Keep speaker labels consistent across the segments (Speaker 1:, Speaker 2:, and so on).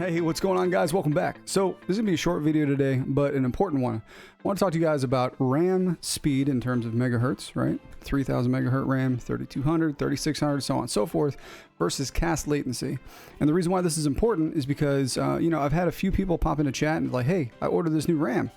Speaker 1: Hey, what's going on, guys? Welcome back. So this is gonna be a short video today, but an important one. I want to talk to you guys about RAM speed in terms of megahertz, right? 3000 megahertz RAM, 3200, 3600, so on and so forth, versus cast latency. And the reason why this is important is because, I've had a few people pop into chat and like, hey, I ordered this new RAM.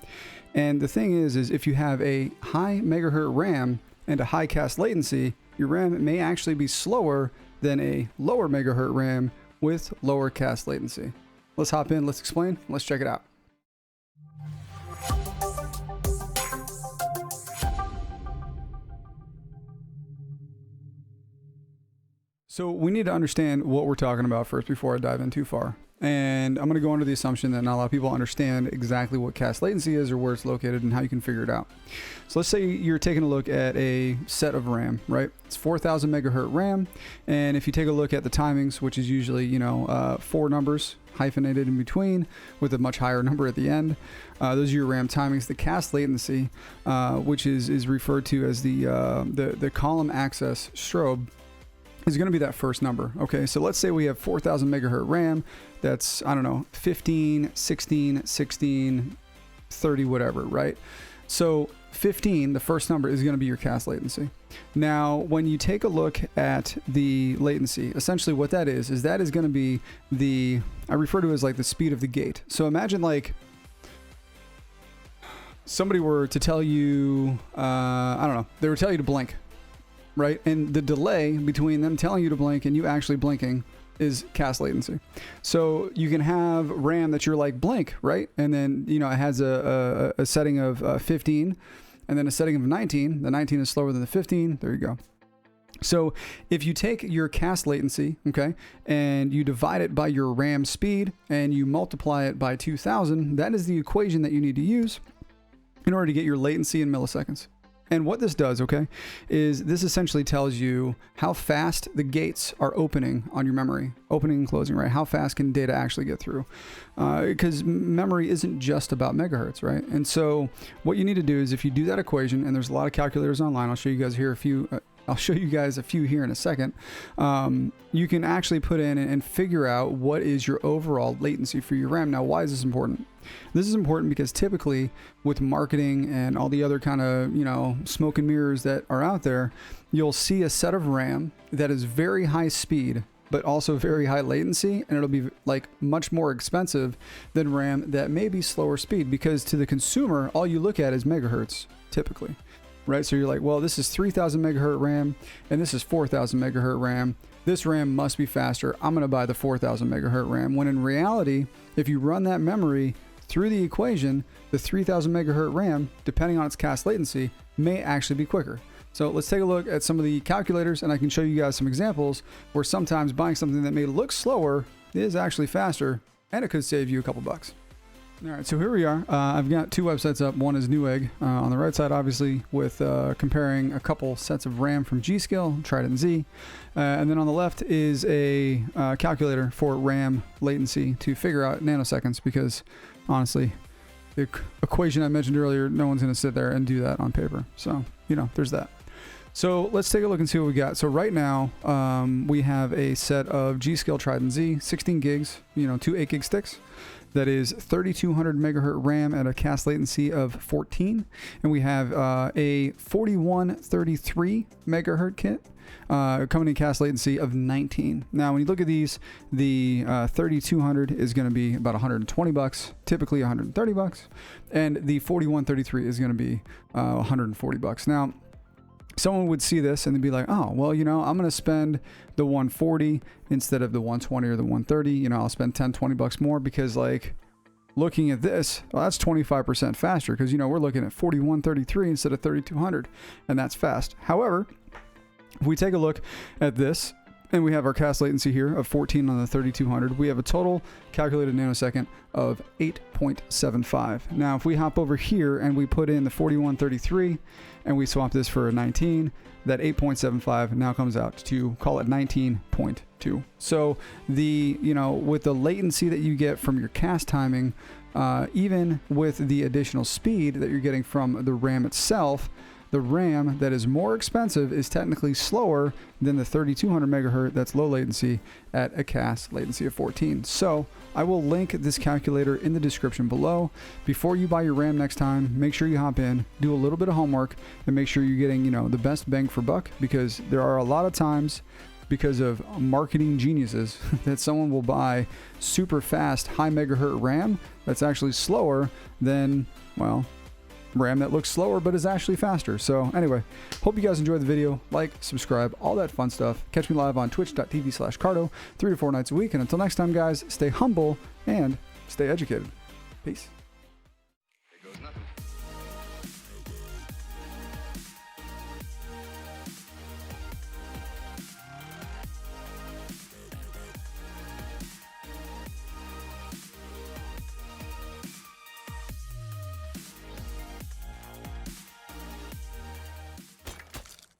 Speaker 1: And the thing is if you have a high megahertz RAM and a high cast latency, your RAM may actually be slower than a lower megahertz RAM with lower cast latency. Let's hop in, let's explain, let's check it out. So we need to understand what we're talking about first before I dive in too far. And I'm going to go under the assumption that not a lot of people understand exactly what cast latency is or where it's located and how you can figure it out. So let's say you're taking a look at a set of RAM, right? It's 4000 megahertz RAM. And if you take a look at the timings, which is usually, 4 numbers hyphenated in between with a much higher number at the end, those are your RAM timings. The cast latency, which is referred to as the column access strobe, is going to be that first number. Okay, so let's say we have 4000 megahertz RAM. That's, 15, 16, 16, 30, whatever, right? So 15, the first number, is going to be your cast latency. Now, when you take a look at the latency, essentially what that is going to be I refer to it as like the speed of the gate. So imagine like somebody were to tell you, they would tell you to blink, right? And the delay between them telling you to blink and you actually blinking is cast latency. So you can have RAM that you're like blink, right? And then, it has a setting of 15 and then a setting of 19. The 19 is slower than the 15. There you go. So if you take your cast latency, okay, and you divide it by your RAM speed and you multiply it by 2000, that is the equation that you need to use in order to get your latency in milliseconds. And what this does, okay, is this essentially tells you how fast the gates are opening on your memory, opening and closing, right? How fast can data actually get through? Because memory isn't just about megahertz, right? And so what you need to do is if you do that equation, and there's a lot of calculators online, I'll show you guys here a few. I'll show you guys a few here in a second. You can actually put in and figure out what is your overall latency for your RAM. Now, why is this important? This is important because typically with marketing and all the other kind of, smoke and mirrors that are out there, you'll see a set of RAM that is very high speed, but also very high latency, and it'll be like much more expensive than RAM that may be slower speed, because to the consumer, all you look at is megahertz typically. Right, so you're like, well, this is 3000 megahertz RAM and this is 4000 megahertz RAM. This RAM must be faster. I'm going to buy the 4000 megahertz RAM. When in reality, if you run that memory through the equation, the 3000 megahertz RAM, depending on its cast latency, may actually be quicker. So let's take a look at some of the calculators, and I can show you guys some examples where sometimes buying something that may look slower is actually faster, and it could save you a couple bucks. All right, so here we are. I've got two websites up. One is Newegg on the right side, obviously, with comparing a couple sets of RAM from G.SKILL Trident Z. And then on the left is a calculator for RAM latency to figure out nanoseconds, because honestly, the equation I mentioned earlier, no one's going to sit there and do that on paper. So, there's that. So let's take a look and see what we got. So right now, we have a set of G.SKILL Trident Z, 16 gigs, 2 8 gig sticks. That is 3200 megahertz RAM at a cast latency of 14. And we have a 4133 megahertz kit coming in cast latency of 19. Now, when you look at these, the 3200 is going to be about 120 bucks, typically 130 bucks. And the 4133 is going to be 140 bucks. Now, someone would see this and they'd be like, oh, well, I'm going to spend the 140 instead of the 120 or the 130. I'll spend 10, 20 bucks more because, like, looking at this, well, that's 25% faster because, we're looking at 4133 instead of 3200, and that's fast. However, if we take a look at this, and we have our cast latency here of 14 on the 3200. We have a total calculated nanosecond of 8.75. Now, if we hop over here and we put in the 4133 and we swap this for a 19, that 8.75 now comes out to, call it 19.2. So with the latency that you get from your cast timing, even with the additional speed that you're getting from the RAM itself, the RAM that is more expensive is technically slower than the 3200 megahertz that's low latency at a CAS latency of 14. So I will link this calculator in the description below. Before you buy your RAM next time, make sure you hop in, do a little bit of homework, and make sure you're getting, the best bang for buck, because there are a lot of times, because of marketing geniuses, that someone will buy super fast high megahertz RAM that's actually slower than, well, RAM that looks slower but is actually faster. So anyway, hope you guys enjoyed the video. Like, subscribe, all that fun stuff. Catch me live on twitch.tv/Cardo 3 to 4 nights a week. And until next time, guys, stay humble and stay educated. Peace.